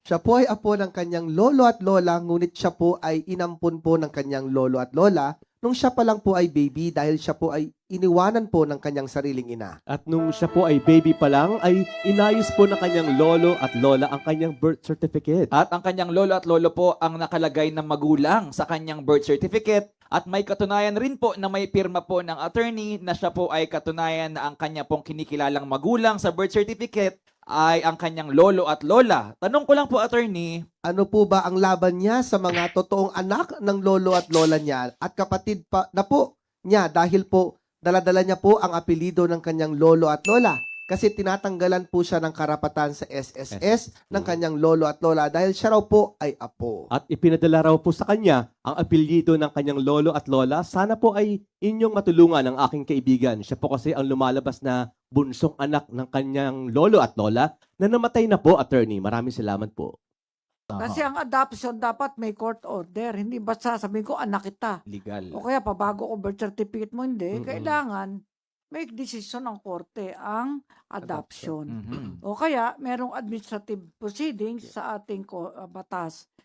Siya po ay apo ng kanyang lolo at lola, ngunit siya po ay inampon po ng kanyang lolo at lola nung siya pa lang po ay baby dahil siya po ay iniwanan po ng kanyang sariling ina. At nung siya po ay baby pa lang, ay inayos po ng kanyang lolo at lola ang kanyang birth certificate. At ang kanyang lolo at lolo po ang nakalagay na magulang sa kanyang birth certificate at may katunayan rin po na may pirma po ng attorney na siya po ay katunayan na ang kanya pong kinikilalang magulang sa birth certificate ay ang kanyang lolo at lola. Tanong ko lang po, attorney, Ano po ba ang laban niya sa mga totoong anak ng lolo at lola niya at kapatid pa na po niya dahil po dala-dala niya po ang apelido ng kanyang lolo at lola kasi tinatanggalan po siya ng karapatan sa SSS ng kanyang lolo at lola dahil siya raw po ay apo. At ipinadala raw po sa kanya ang apelyido ng kanyang lolo at lola. Sana po ay inyong matulungan ang aking kaibigan. Siya po kasi ang lumalabas na bunsong anak ng kanyang lolo at lola na namatay na po, attorney. Maraming salamat po. Kasi ang adoption dapat may court order. Hindi basta sabihin ko anak kita. legal. O kaya pabago ko birth certificate mo, hindi. Mm-mm. Kailangan may desisyon ng korte ang adoption. Mhm. O kaya merong administrative proceedings sa ating batas.